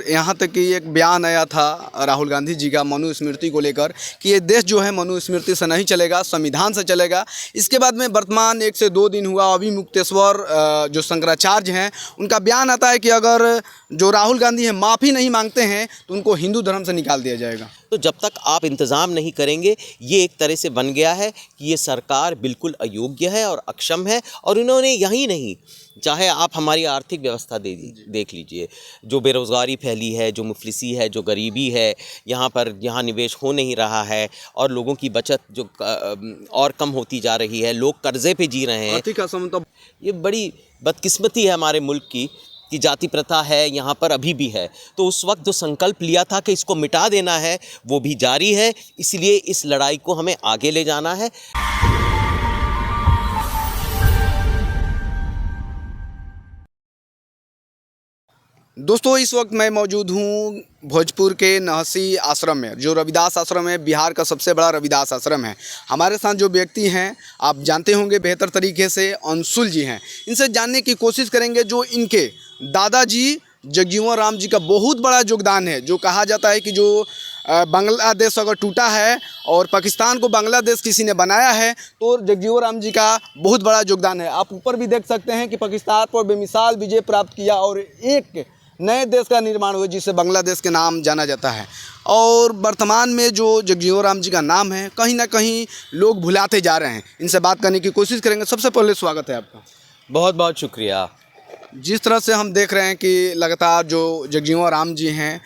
यहाँ तक कि एक बयान आया था राहुल गांधी जी का मनुस्मृति को लेकर कि ये देश जो है मनुस्मृति से नहीं चलेगा, संविधान से चलेगा। इसके बाद में वर्तमान 1 से 2 दिन हुआ अभी मुक्तेश्वर जो शंकराचार्य हैं उनका बयान आता है कि अगर जो राहुल गांधी हैं माफ़ी नहीं मांगते हैं तो उनको हिंदू धर्म से निकाल दिया जाएगा। तो जब तक आप इंतज़ाम नहीं करेंगे, ये एक तरह से बन गया है कि ये सरकार बिल्कुल अयोग्य है और अक्षम है। और इन्होंने यही नहीं, चाहे आप हमारी आर्थिक व्यवस्था देख लीजिए, जो बेरोज़गारी फैली है, जो मुफलिसी है, जो गरीबी है, यहाँ निवेश हो नहीं रहा है और लोगों की बचत जो और कम होती जा रही है, लोग कर्ज़े पे जी रहे हैं। आर्थिक असमता, ये बड़ी बदकिस्मती है हमारे मुल्क की कि जाति प्रथा है यहाँ पर अभी भी है। तो उस वक्त जो संकल्प लिया था कि इसको मिटा देना है वो भी जारी है, इसलिए इस लड़ाई को हमें आगे ले जाना है। दोस्तों इस वक्त मैं मौजूद हूँ भोजपुर के नहसी आश्रम में, जो रविदास आश्रम है, बिहार का सबसे बड़ा रविदास आश्रम है। हमारे साथ जो व्यक्ति हैं आप जानते होंगे बेहतर तरीके से, अंशुल जी हैं। इनसे जानने की कोशिश करेंगे जो इनके दादाजी जगजीवन राम जी का बहुत बड़ा योगदान है। जो कहा जाता है कि जो बांग्लादेश अगर टूटा है और पाकिस्तान को बांग्लादेश किसी ने बनाया है तो जगजीवन राम जी का बहुत बड़ा योगदान है। आप ऊपर भी देख सकते हैं कि पाकिस्तान पर बेमिसाल विजय प्राप्त किया और एक नए देश का निर्माण हुआ जिसे बांग्लादेश के नाम जाना जाता है। और वर्तमान में जो जगजीवन राम जी का नाम है कहीं ना कहीं लोग भुलाते जा रहे हैं। इनसे बात करने की कोशिश करेंगे। सबसे पहले स्वागत है आपका। बहुत बहुत शुक्रिया। जिस तरह से हम देख रहे हैं कि लगातार जो जगजीवन राम जी हैं,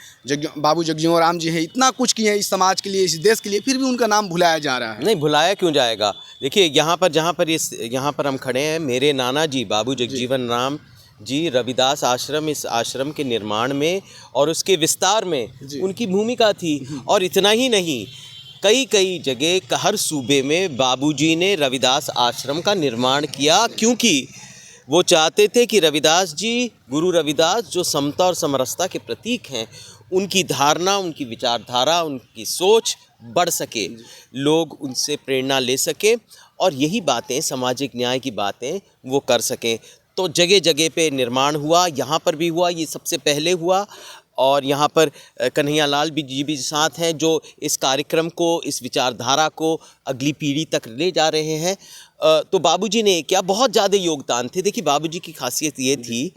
बाबू जगजीवन राम जी हैं, इतना कुछ किए हैं इस समाज के लिए, इस देश के लिए, फिर भी उनका नाम भुलाया जा रहा है। नहीं, भुलाया क्यों जाएगा। देखिए यहाँ पर हम खड़े हैं, मेरे नाना जी बाबू जगजीवन राम जी रविदास आश्रम, इस आश्रम के निर्माण में और उसके विस्तार में उनकी भूमिका थी। और इतना ही नहीं, कई जगह हर सूबे में बाबूजी ने रविदास आश्रम का निर्माण किया, क्योंकि वो चाहते थे कि रविदास जी, गुरु रविदास जो समता और समरसता के प्रतीक हैं, उनकी धारणा, उनकी विचारधारा, उनकी सोच बढ़ सके, लोग उनसे प्रेरणा ले सकें और यही बातें, सामाजिक न्याय की बातें वो कर सकें। तो जगह जगह पे निर्माण हुआ, यहाँ पर भी हुआ, ये सबसे पहले हुआ। और यहाँ पर कन्हैया लाल जी भी साथ हैं जो इस कार्यक्रम को, इस विचारधारा को अगली पीढ़ी तक ले जा रहे हैं। तो बाबूजी ने क्या बहुत ज़्यादा योगदान थे। देखिए बाबूजी की खासियत ये थी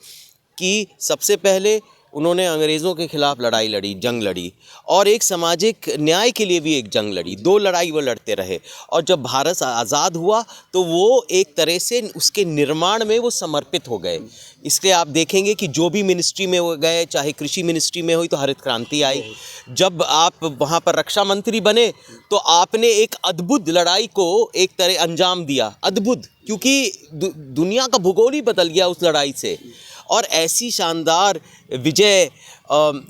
कि सबसे पहले उन्होंने अंग्रेज़ों के ख़िलाफ़ लड़ाई लड़ी, जंग लड़ी, और एक सामाजिक न्याय के लिए भी एक जंग लड़ी। 2 लड़ाई वो लड़ते रहे। और जब भारत आज़ाद हुआ तो वो एक तरह से उसके निर्माण में वो समर्पित हो गए। इसलिए आप देखेंगे कि जो भी मिनिस्ट्री में वो गए, चाहे कृषि मिनिस्ट्री में हुई तो हरित क्रांति आई। जब आप वहाँ पर रक्षा मंत्री बने तो आपने एक अद्भुत लड़ाई को एक तरह अंजाम दिया। अद्भुत, क्योंकि दुनिया का भूगोल ही बदल गया उस लड़ाई से। और ऐसी शानदार विजय,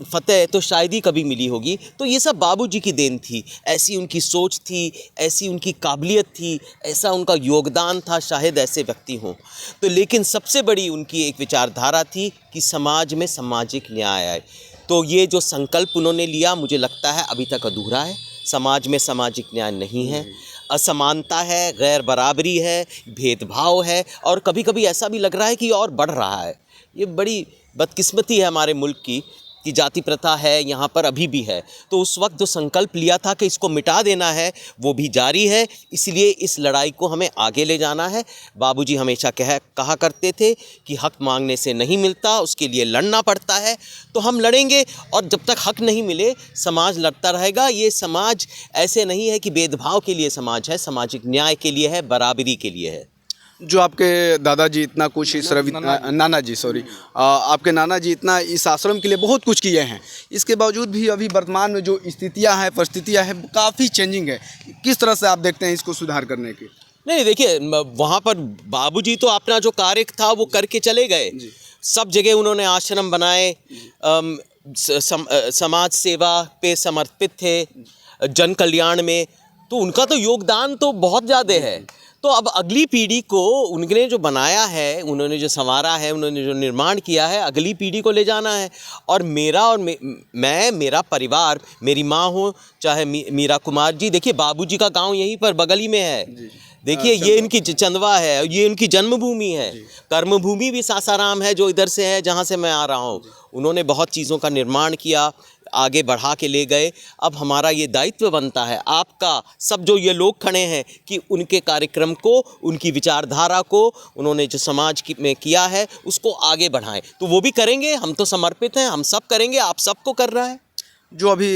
फतेह तो शायद ही कभी मिली होगी। तो ये सब बाबूजी की देन थी। ऐसी उनकी सोच थी, ऐसी उनकी काबिलियत थी, ऐसा उनका योगदान था, शायद ऐसे व्यक्ति हों। तो लेकिन सबसे बड़ी उनकी एक विचारधारा थी कि समाज में सामाजिक न्याय आए। तो ये जो संकल्प उन्होंने लिया, मुझे लगता है अभी तक अधूरा है। समाज में सामाजिक न्याय नहीं है, असमानता है, गैर बराबरी है, भेदभाव है, और कभी कभी ऐसा भी लग रहा है कि और बढ़ रहा है। ये बड़ी बदकिस्मती है हमारे मुल्क की कि जाति प्रथा है यहाँ पर अभी भी है। तो उस वक्त जो संकल्प लिया था कि इसको मिटा देना है वो भी जारी है, इसलिए इस लड़ाई को हमें आगे ले जाना है। बाबूजी हमेशा कहा करते थे कि हक मांगने से नहीं मिलता, उसके लिए लड़ना पड़ता है। तो हम लड़ेंगे, और जब तक हक नहीं मिले समाज लड़ता रहेगा। ये समाज ऐसे नहीं है कि भेदभाव के लिए समाज है, सामाजिक न्याय के लिए है, बराबरी के लिए है। जो आपके दादाजी इतना कुछ इस आपके नाना जी इतना इस आश्रम के लिए बहुत कुछ किए हैं, इसके बावजूद भी अभी वर्तमान में जो स्थितियां हैं, परिस्थितियां हैं, काफ़ी चेंजिंग है। किस तरह से आप देखते हैं इसको सुधार करने की? नहीं, देखिए वहाँ पर बाबूजी तो अपना जो कार्य था वो करके चले गए। सब जगह उन्होंने आश्रम बनाए, समाज सेवा पे समर्पित थे, जन कल्याण में। तो उनका तो योगदान तो बहुत ज़्यादा है। तो अब अगली पीढ़ी को उन्होंने जो बनाया है, उन्होंने जो संवारा है, उन्होंने जो निर्माण किया है, अगली पीढ़ी को ले जाना है। और मेरा परिवार, मेरी माँ हो चाहे मीरा कुमार जी, देखिए बाबूजी का गांव यहीं पर बगल ही में है। देखिए ये इनकी चंदवा है, ये उनकी जन्मभूमि है। कर्मभूमि भी सासाराम है जो इधर से है, जहाँ से मैं आ रहा हूँ। उन्होंने बहुत चीज़ों का निर्माण किया, आगे बढ़ा के ले गए। अब हमारा ये दायित्व बनता है, आपका, सब जो ये लोग खड़े हैं, कि उनके कार्यक्रम को, उनकी विचारधारा को, उन्होंने जो समाज में किया है उसको आगे बढ़ाएं। तो वो भी करेंगे, हम तो समर्पित हैं, हम सब करेंगे, आप सबको कर रहा है। जो अभी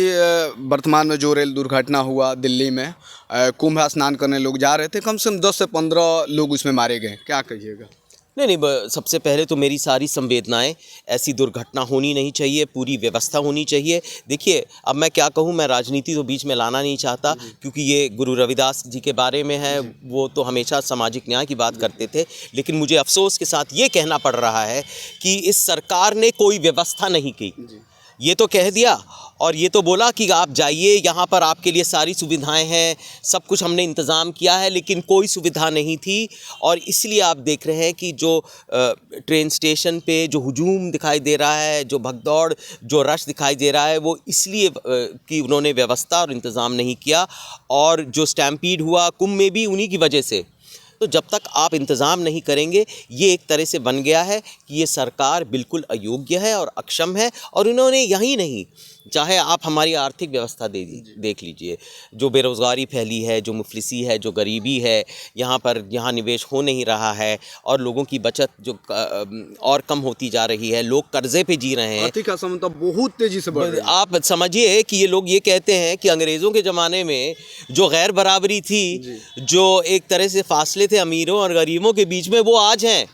वर्तमान में जो रेल दुर्घटना हुआ दिल्ली में, कुंभ स्नान करने लोग जा रहे थे, कम से कम 10 से 15 लोग उसमें मारे गए, क्या कहिएगा? नहीं, सबसे पहले तो मेरी सारी संवेदनाएं, ऐसी दुर्घटना होनी नहीं चाहिए, पूरी व्यवस्था होनी चाहिए। देखिए, अब मैं क्या कहूँ, मैं राजनीति तो बीच में लाना नहीं चाहता, क्योंकि ये गुरु रविदास जी के बारे में है, वो तो हमेशा सामाजिक न्याय की बात करते थे। लेकिन मुझे अफसोस के साथ ये कहना पड़ रहा है कि इस सरकार ने कोई व्यवस्था नहीं की। ये तो कह दिया और ये तो बोला कि आप जाइए, यहाँ पर आपके लिए सारी सुविधाएं हैं, सब कुछ हमने इंतज़ाम किया है, लेकिन कोई सुविधा नहीं थी। और इसलिए आप देख रहे हैं कि जो ट्रेन स्टेशन पे जो हुजूम दिखाई दे रहा है, जो भगदौड़, जो रश दिखाई दे रहा है, वो इसलिए कि उन्होंने व्यवस्था और इंतज़ाम नहीं किया। और जो स्टैम्पीड हुआ कुंभ में भी उन्हीं की वजह से। तो जब तक आप इंतज़ाम नहीं करेंगे, ये एक तरह से बन गया है कि ये सरकार बिल्कुल अयोग्य है और अक्षम है। और इन्होंने यही नहीं, चाहे आप हमारी आर्थिक व्यवस्था देख लीजिए, जो बेरोज़गारी फैली है, जो मुफलिसी है, जो गरीबी है, यहाँ निवेश हो नहीं रहा है, और लोगों की बचत जो और कम होती जा रही है, लोग कर्ज़े पे जी रहे हैं। आर्थिक असमानता बहुत तेज़ी से बढ़ रही है। आप समझिए कि ये लोग ये कहते हैं कि अंग्रेज़ों के ज़माने में जो गैर बराबरी थी, जो एक तरह से फासले थे अमीरों और गरीबों के बीच में, वो आज हैं।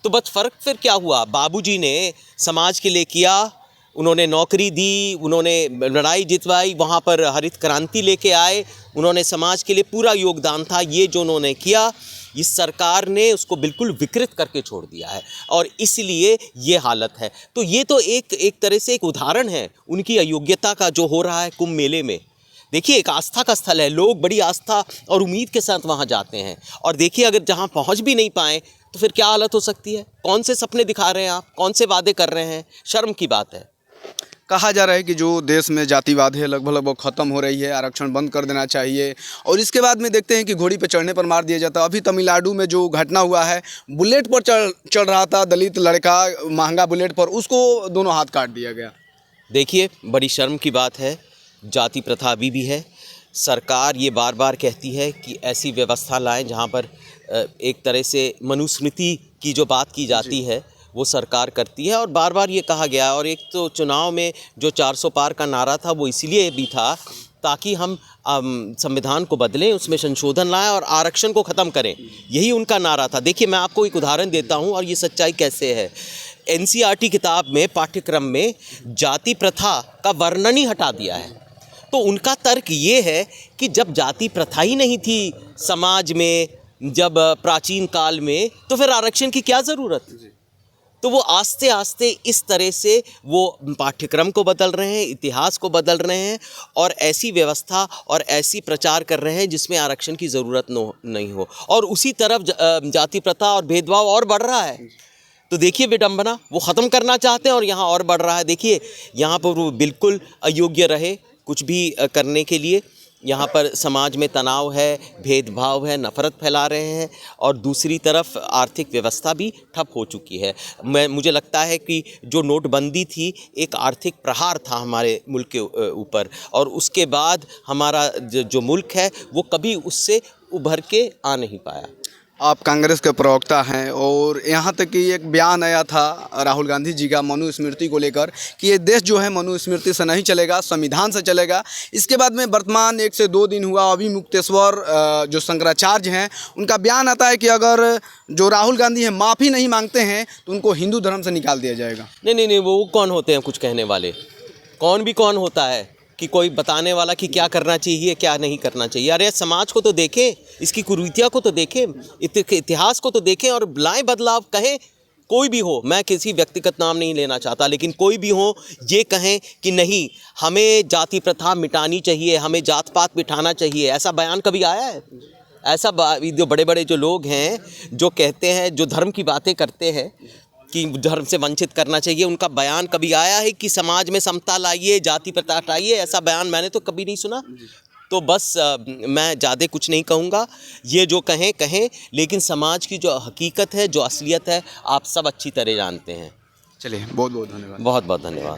तो बस फ़र्क फिर क्या हुआ? बाबूजी ने समाज के लिए किया, उन्होंने नौकरी दी, उन्होंने लड़ाई जितवाई, वहाँ पर हरित क्रांति लेके आए, उन्होंने समाज के लिए पूरा योगदान था। ये जो उन्होंने किया, इस सरकार ने उसको बिल्कुल विकृत करके छोड़ दिया है, और इसलिए ये हालत है। तो ये तो एक तरह से एक उदाहरण है उनकी अयोग्यता का, जो हो रहा है कुंभ मेले में। देखिए, एक आस्था का स्थल है, लोग बड़ी आस्था और उम्मीद के साथ वहाँ जाते हैं, और देखिए अगर जहाँ पहुँच भी नहीं पाए तो फिर क्या हालत हो सकती है? कौन से सपने दिखा रहे हैं आप, कौन से वादे कर रहे हैं? शर्म की बात है। कहा जा रहा है कि जो देश में जातिवाद है लगभग ख़त्म हो रही है, आरक्षण बंद कर देना चाहिए। और इसके बाद में देखते हैं कि घोड़ी पे चढ़ने पर मार दिया जाता है। अभी तमिलनाडु में जो घटना हुआ है, बुलेट पर चढ़ रहा था दलित लड़का, महंगा बुलेट पर, उसको दोनों हाथ काट दिया गया। देखिए, बड़ी शर्म की बात है, जाति प्रथा अभी भी है। सरकार ये बार बार कहती है कि ऐसी व्यवस्था लाएं जहाँ पर एक तरह से मनुस्मृति की जो बात की जाती है वो सरकार करती है, और बार बार ये कहा गया। और एक तो चुनाव में जो 400 पार का नारा था, वो इसीलिए भी था ताकि हम संविधान को बदलें, उसमें संशोधन लाएं और आरक्षण को ख़त्म करें। यही उनका नारा था। देखिए, मैं आपको एक उदाहरण देता हूँ और ये सच्चाई कैसे है। NCERT किताब में, पाठ्यक्रम में जाति प्रथा का वर्णन ही हटा दिया है। तो उनका तर्क ये है कि जब जाति प्रथा ही नहीं थी समाज में, जब प्राचीन काल में, तो फिर आरक्षण की क्या ज़रूरत? तो वो आस्ते आस्ते इस तरह से वो पाठ्यक्रम को बदल रहे हैं, इतिहास को बदल रहे हैं, और ऐसी व्यवस्था और ऐसी प्रचार कर रहे हैं जिसमें आरक्षण की ज़रूरत नहीं हो। और उसी तरफ जाति प्रथा और भेदभाव और बढ़ रहा है। तो देखिए विडंबना, वो ख़त्म करना चाहते हैं और यहाँ और बढ़ रहा है। देखिए, यहाँ पर वो बिल्कुल अयोग्य रहे कुछ भी करने के लिए। यहाँ पर समाज में तनाव है, भेदभाव है, नफ़रत फैला रहे हैं, और दूसरी तरफ आर्थिक व्यवस्था भी ठप हो चुकी है। मुझे लगता है कि जो नोटबंदी थी, एक आर्थिक प्रहार था हमारे मुल्क के ऊपर, और उसके बाद हमारा जो मुल्क है वो कभी उससे उभर के आ नहीं पाया। आप कांग्रेस के प्रवक्ता हैं, और यहाँ तक कि एक बयान आया था राहुल गांधी जी का मनुस्मृति को लेकर कि ये देश जो है मनुस्मृति से नहीं चलेगा, संविधान से चलेगा। इसके बाद में वर्तमान 1 से 2 दिन हुआ, अभी मुक्तेश्वर जो शंकराचार्य हैं, उनका बयान आता है कि अगर जो राहुल गांधी हैं माफ़ी नहीं मांगते हैं तो उनको हिंदू धर्म से निकाल दिया जाएगा। नहीं, वो कौन होते हैं कुछ कहने वाले? कौन होता है कि कोई बताने वाला कि क्या करना चाहिए, क्या नहीं करना चाहिए? अरे समाज को तो देखें, इसकी कुरीतियों को तो देखें, इतिहास को तो देखें, और लाएं बदलाव। कहें, कोई भी हो, मैं किसी व्यक्तिगत नाम नहीं लेना चाहता, लेकिन कोई भी हो ये कहें कि नहीं, हमें जाति प्रथा मिटानी चाहिए, हमें जात पात मिटाना चाहिए। ऐसा बयान कभी आया है? ऐसा जो बड़े बड़े जो लोग हैं, जो कहते हैं, जो धर्म की बातें करते हैं कि धर्म से वंचित करना चाहिए, उनका बयान कभी आया है कि समाज में समता लाइए, जाति प्रथा हटाइए? ऐसा बयान मैंने तो कभी नहीं सुना। तो बस मैं ज़्यादा कुछ नहीं कहूँगा। ये जो कहें, लेकिन समाज की जो हकीकत है, जो असलियत है, आप सब अच्छी तरह जानते हैं। चलिए बहुत बहुत धन्यवाद। बहुत बहुत धन्यवाद।